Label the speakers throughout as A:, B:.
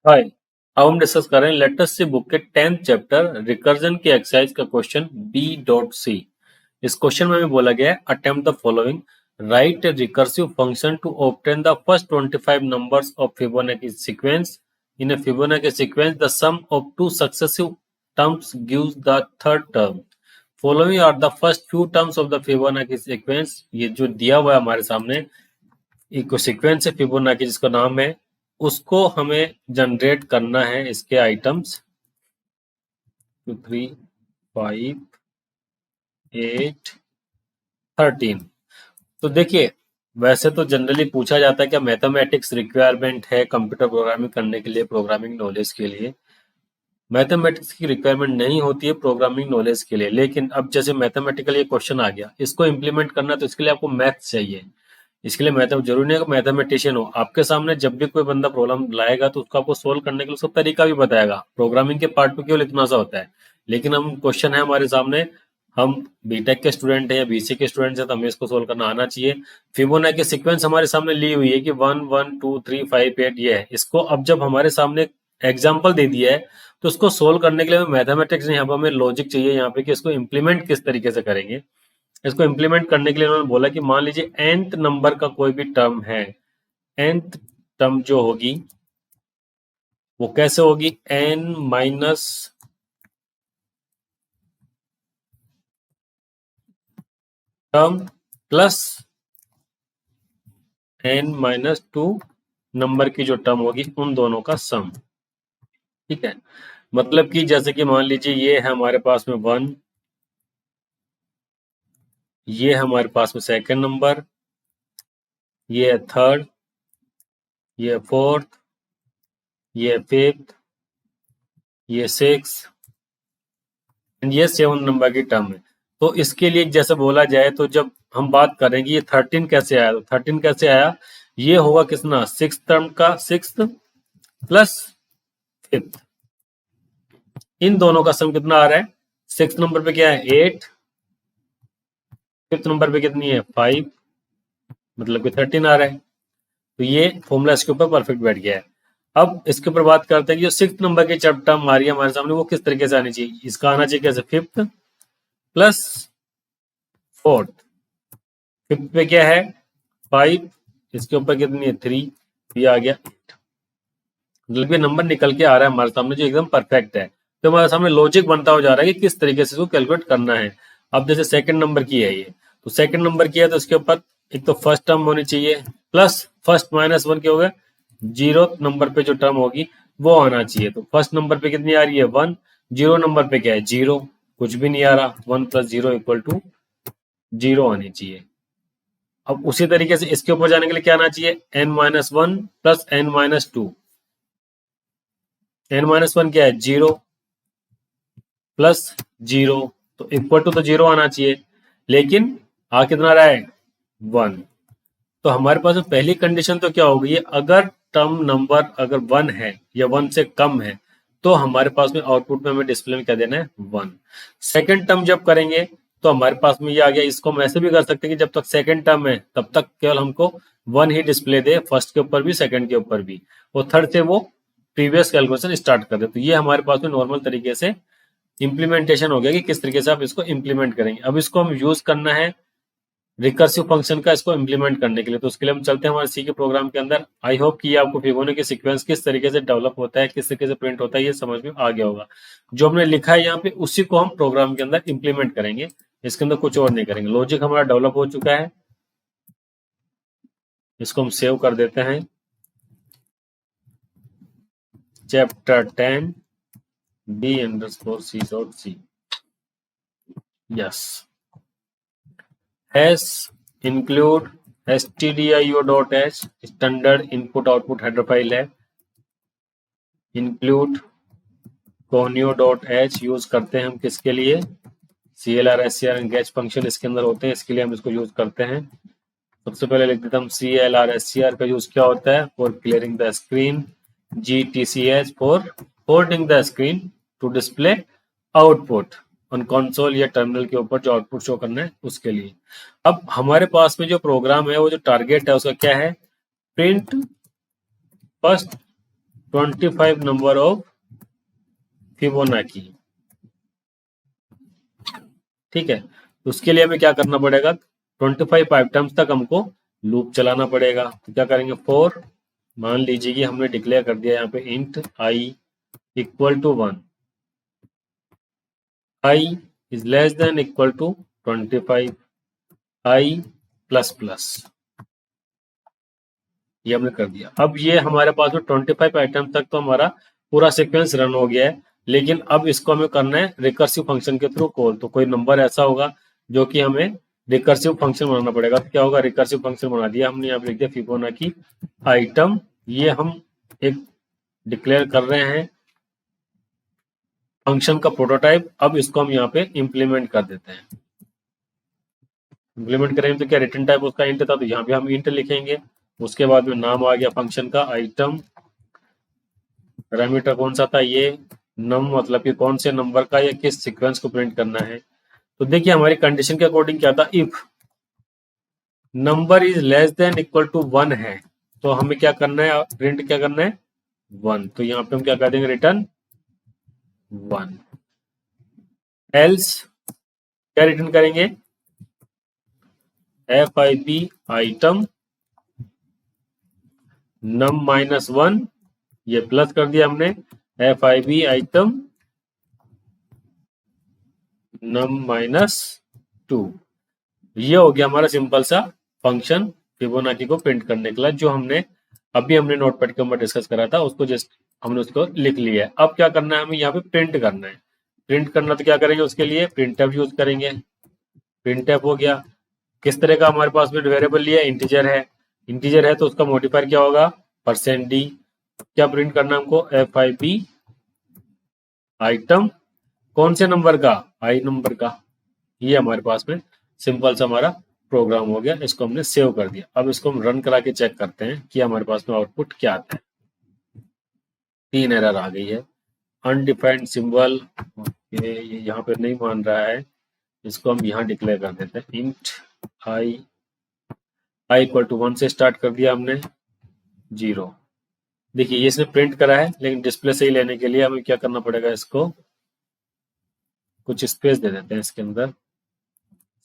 A: हाय। अब हम डिस्कस कर रहे हैं लेट अस सी बुक के 10th चैप्टर रिकर्जन की एक्सरसाइज का क्वेश्चन B.C। इस क्वेश्चन में भी बोला गया है attempt the following, write a recursive function to obtain the first 25 numbers of Fibonacci sequence. In a Fibonacci sequence the sum of two successive terms gives the third term. Following are the first few terms of the Fibonacci sequence. ये जो दिया हुआ है हमारे सामने एक sequence है Fibonacci जिसका नाम है, उसको हमें जनरेट करना है। इसके आइटम्स 2 3 5 8 13। तो देखिए, वैसे तो जनरली पूछा जाता है क्या मैथमेटिक्स रिक्वायरमेंट है कंप्यूटर प्रोग्रामिंग करने के लिए, प्रोग्रामिंग नॉलेज के लिए। मैथमेटिक्स की रिक्वायरमेंट नहीं होती है प्रोग्रामिंग नॉलेज के लिए, लेकिन अब जैसे मैथमेटिकल ये क्वेश्चन आ गया, इसको इंप्लीमेंट करना तो इसके लिए आपको मैथ्स चाहिए। इसके लिए मैथ जरूरी नहीं है कि मैथमेटिशियन हो। आपके सामने जब भी कोई बंदा प्रॉब्लम लाएगा तो उसको आपको सोल्व करने के लिए उसका तरीका भी बताएगा। प्रोग्रामिंग के पार्ट में केवल इतना सा होता है, लेकिन हम क्वेश्चन है हमारे सामने, हम बीटेक के स्टूडेंट हैं या बीसी के स्टूडेंट हैं, तो हमें इसको सोल्व करना आना चाहिए। फिबोनाची सीक्वेंस हमारे सामने ली हुई है कि 1 1 2 3 5 8 ये है। इसको अब जब हमारे सामने एग्जाम्पल दे दिया है तो उसको सोल्व करने के लिए हमें मैथमेटिक्स नहीं, यहाँ पर हमें लॉजिक चाहिए यहाँ पे कि इसको इम्प्लीमेंट किस तरीके से करेंगे। इसको इम्प्लीमेंट करने के लिए उन्होंने बोला कि मान लीजिए nth नंबर का कोई भी टर्म है, nth टर्म जो होगी वो कैसे होगी, n minus term plus n-2 number की जो टर्म होगी उन दोनों का सम। ठीक है, मतलब कि जैसे कि मान लीजिए ये है हमारे पास में 1, ये है हमारे पास में सेकंड नंबर, ये है थर्ड, ये है फोर्थ, ये है फिफ्थ, ये 6 एंड ये 7 नंबर की टर्म है। तो इसके लिए जैसे बोला जाए तो जब हम बात करेंगे ये 13 कैसे आया, तो 13 कैसे आया, ये होगा किसना, सिक्स टर्म का सिक्स प्लस फिफ्थ, इन दोनों का सम कितना आ रहा है, सिक्स नंबर पे क्या है 8, फिफ्थ नंबर पे कितनी है 5, मतलब कि 13 आ रहा है। तो ये फॉर्मूला इसके ऊपर परफेक्ट बैठ गया है। अब इसके ऊपर बात करते हैं कि जो सिक्स नंबर की जब टर्म आ रही है हमारे सामने वो किस तरीके से आनी चाहिए। इसका आना चाहिए कैसे, फिफ्थ प्लस फोर्थ, फिफ्थ पे क्या है 5, इसके ऊपर कितनी है 3, ये आ गया 8। मतलब ये नंबर निकल के आ रहा है हमारे सामने जो एकदम परफेक्ट है। तो हमारे सामने लॉजिक बनता हो जा रहा है कि किस तरीके से इसको कैलकुलेट करना है। अब जैसे सेकंड नंबर की है ये, तो सेकंड नंबर की है तो इसके ऊपर एक तो फर्स्ट टर्म होनी चाहिए प्लस फर्स्ट माइनस वन क्या होगा, जीरो नंबर पे जो टर्म होगी वो आना चाहिए। तो फर्स्ट नंबर पे कितनी आ रही है 1, जीरो नंबर पे क्या है 0, कुछ भी नहीं आ रहा, 1 प्लस 0 इक्वल टू 0 आनी चाहिए। अब उसी तरीके से इसके ऊपर जाने के लिए क्या आना चाहिए, n-1 प्लस n-2, n-1 क्या है 0 प्लस 0, तो इक्वल टू तो 0 आना चाहिए, लेकिन आ कितना रहा है 1। तो हमारे पास में पहली कंडीशन तो क्या होगी, अगर टर्म नंबर अगर 1 है या 1 से कम है तो हमारे पास में आउटपुट में हमें डिस्प्ले में क्या देना है 1। सेकंड टर्म जब करेंगे तो हमारे पास में ये आ गया, इसको हम ऐसे भी कर सकते हैं कि जब तक सेकंड टर्म है तब तक केवल हमको 1 ही डिस्प्ले दे, फर्स्ट के ऊपर भी सेकंड के ऊपर भी, और थर्ड से वो प्रीवियस कैलकुलेशन स्टार्ट कर दे। तो ये हमारे पास में नॉर्मल तरीके से इंप्लीमेंटेशन हो गया कि किस तरीके से आप इसको इंप्लीमेंट करेंगे। अब इसको हम यूज करना है रिकर्सिव फंक्शन का, इसको इंप्लीमेंट करने के लिए। तो उसके लिए हम चलते हैं हमारे सी के प्रोग्राम के अंदर। आई होप कि ये आपको फिबोनाची सीक्वेंस किस तरीके से डेवलप होता है, किस तरीके से प्रिंट होता है, ये समझ में आ गया होगा। जो हमने लिखा है यहाँ पे उसी को हम प्रोग्राम के अंदर इंप्लीमेंट करेंगे, इसके अंदर कुछ और नहीं करेंगे। लॉजिक हमारा डेवलप हो चुका है, इसको हम सेव कर देते हैं। Chapter 10 B_C.C, yes, hash include stdio.h standard input output header file है। इंक्लूड conio.h यूज करते हैं हम किसके लिए, CLR SCR एंगेज फंक्शन इसके अंदर होते हैं, इसके लिए हम इसको यूज करते हैं। सबसे पहले लिख देता हूँ CLR SCR का यूज क्या होता है, for clearing the screen, GTCH for holding the screen to display output on console या टर्मिनल के ऊपर जो आउटपुट शो करना है उसके लिए। अब हमारे पास में जो प्रोग्राम है वो जो टारगेट है उसका क्या है, print first 25 number of Fibonacci. ठीक है, उसके लिए हमें क्या करना पड़ेगा, 25 आइटम्स तक हमको लूप चलाना पड़ेगा। तो क्या करेंगे, फॉर, मान लीजिए कि हमने डिक्लेयर कर दिया यहाँ पे int i equal to 1, i is less than equal to 25, i plus plus, ये हमने कर दिया। अब ये हमारे पास में 25 आइटम तक तो हमारा पूरा सीक्वेंस रन हो गया है, लेकिन अब इसको हमें करना है रिकर्सिव फंक्शन के थ्रू कॉल। तो कोई नंबर ऐसा होगा जो कि हमें रिकर्सिव फंक्शन बनाना पड़ेगा। तो क्या होगा, रिकर्सिव फंक्शन बना दिया हमने, यहाँ पे लिख दिया फिबोनाची आइटम, ये हम एक डिक्लेयर कर रहे हैं फंक्शन का प्रोटोटाइप। अब इसको हम यहाँ पे इम्प्लीमेंट कर देते हैं। इम्प्लीमेंट करेंगे तो क्या, रिटर्न टाइप उसका इंट था, तो यहाँ पे हम इंट लिखेंगे। उसके बाद में नाम आ गया फंक्शन का आइटम, पैरामीटर कौन सा था, ये नम, मतलब कि कौन से नंबर का या किस सीक्वेंस को प्रिंट करना है। तो देखिए हमारी कंडीशन के अकॉर्डिंग क्या था, if number is less than equal to 1 है तो हमें क्या करना है, प्रिंट क्या करना है, 1। तो यहाँ पे हम क्या कर देंगे, रिटर्न 1। एल्स क्या रिटर्न करेंगे, एफ आई बी आइटम नम -1, ये प्लस कर दिया हमने, एफ आई बी आइटम नम -2। ये हो गया हमारा सिंपल सा फंक्शन फिबोनाची को प्रिंट करने के लिए, जो हमने हमने नोटपैड के ऊपर डिस्कस करा था, उसको जस्ट हमने उसको लिख लिया है। अब क्या करना है, हमें यहाँ पे प्रिंट करना है। प्रिंट करना तो क्या करेंगे, उसके लिए प्रिंटफ यूज करेंगे। प्रिंटफ हो गया, किस तरह का हमारे पास में वेरिएबल लिया, इंटीजर है। इंटीजर है तो उसका मॉडिफायर क्या होगा, %d। क्या प्रिंट करना है हमको, एफ आई बी आइटम कौन से नंबर का, आई नंबर का। ये हमारे पास में सिंपल सा हमारा प्रोग्राम हो गया, इसको हमने सेव कर दिया। अब इसको हम रन करा के चेक करते हैं कि हमारे पास में आउटपुट क्या आता है। 3 एरर आ गई है, अनडिफाइंड सिंबल, ये यहाँ पे नहीं मान रहा है, इसको हम यहाँ डिक्लेयर कर देते हैं इंट आई इक्वल टू 1 से स्टार्ट कर दिया हमने, 0। देखिए ये इसने प्रिंट करा है, लेकिन डिस्प्ले से ही लेने के लिए हमें क्या करना पड़ेगा, इसको कुछ स्पेस दे देते हैं इसके अंदर,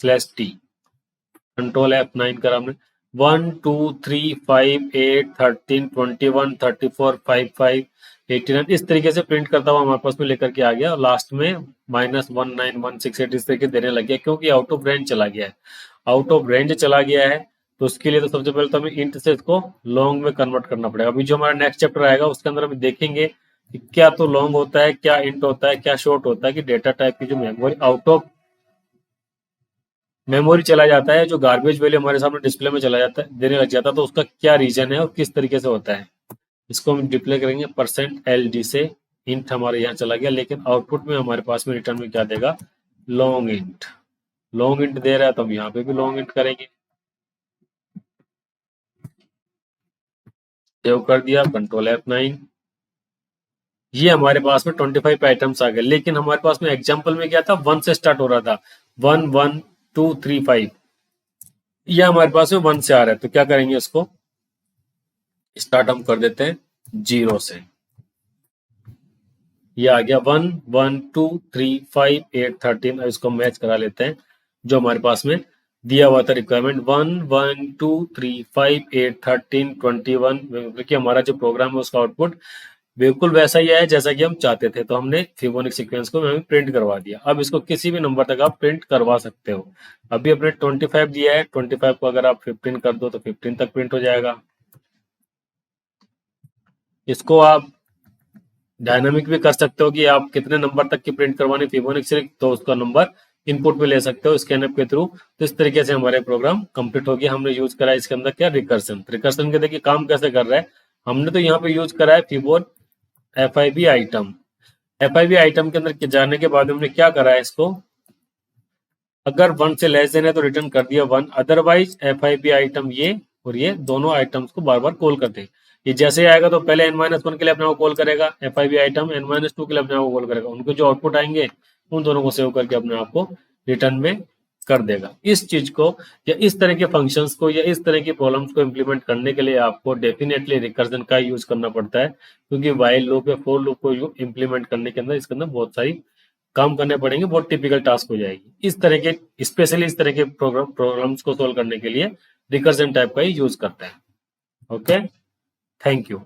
A: /t, कंट्रोल F9 करा हमने, 1 2 3 5 8 13 21 34 55 89 इस तरीके से प्रिंट करता हुआ हमारे पास में लेकर के आ गया, और लास्ट में -19168 इस तरीके देने लग गया, क्योंकि आउट ऑफ रेंज चला गया है। आउट ऑफ रेंज चला गया है तो उसके लिए तो सबसे पहले तो हमें इंट से इसको लॉन्ग में कन्वर्ट करना पड़ेगा। अभी जो हमारा नेक्स्ट चैप्टर आएगा उसके अंदर हम देखेंगे कि क्या तो लॉन्ग होता है, क्या इंट होता है, क्या शॉर्ट होता है, कि डेटा टाइप की जो मेमोरी आउट ऑफ मेमोरी चला जाता है, जो गार्बेज वैल्यू हमारे सामने डिस्प्ले में चला जाता है, देने लग जाता है, तो उसका क्या रीजन है और किस तरीके से होता है। इसको हम डिप्ले करेंगे %LD से, इंट हमारे यहाँ चला गया, लेकिन आउटपुट में हमारे पास में रिटर्न में क्या देगा, लॉन्ग इंट। लॉन्ग इंट दे रहा है तो हम यहाँ पे भी लॉन्ग इंट करेंगे, सेव कर दिया, कंट्रोल F9। ये हमारे पास में 25 आइटम्स आ गए, लेकिन हमारे पास में एग्जाम्पल में क्या था, 1 से स्टार्ट हो रहा था, 1 1 2 3 5, ये हमारे पास में 1 से आ रहा है। तो क्या करेंगे, इसको स्टार्ट हम कर देते हैं 0 से। ये आ गया 1 1 2 3 5 8 13। अब इसको मैच करा लेते हैं जो हमारे पास में दिया हुआ था रिक्वायरमेंट, 1 1 2 3 5 8 13 21। देखिए हमारा जो प्रोग्राम है उसका आउटपुट बिल्कुल वैसा ही है जैसा कि हम चाहते थे। तो हमने फिबोनिक सीक्वेंस को हमें प्रिंट करवा दिया। अब इसको किसी भी नंबर तक आप प्रिंट करवा सकते हो। अभी अपने 25 दिया है, 25 को अगर आप 15 कर दो तो 15 तक प्रिंट हो जाएगा। इसको आप डायनामिक भी कर सकते हो कि आप कितने नंबर तक की प्रिंट करवानी फिबोनिक से, तो उसका नंबर इनपुट में ले सकते हो स्कैनअप के थ्रू। तो इस तरीके से हमारे प्रोग्राम कंप्लीट हो गया। हमने यूज करा है इसके अंदर क्या, रिकर्सन। रिकर्सन के देखिए काम कैसे कर रहा है, हमने तो यहाँ पे यूज करा है फिबोन FIB आइटम। FIB आइटम के अंदर जाने के बाद हमने क्या करा है, इसको अगर 1 से लेस देन है तो रिटर्न कर दिया 1, अदरवाइज FIB आइटम ये और ये दोनों आइटम्स को बार बार कॉल करते हैं। ये जैसे आएगा तो पहले n-1 के लिए अपने को कॉल करेगा, FIB आइटम n-2 के लिए अपने आप को कॉल करेगा। उनको जो आउटपुट आएंगे उन दोनों को सेव करके अपने आप को रिटर्न में कर देगा। इस चीज को या इस तरह के फंक्शंस को या इस तरह की प्रॉब्लम्स को इम्प्लीमेंट करने के लिए आपको डेफिनेटली रिकर्जन का यूज करना पड़ता है, क्योंकि वाइल लूप या फॉर लूप को इम्प्लीमेंट करने के अंदर इसके अंदर बहुत सारी काम करने पड़ेंगे, बहुत टिपिकल टास्क हो जाएगी। इस तरह के स्पेशली इस तरह के प्रॉब्लम्स को सोल्व करने के लिए रिकर्जन टाइप का ही यूज करता है। Okay, thank you.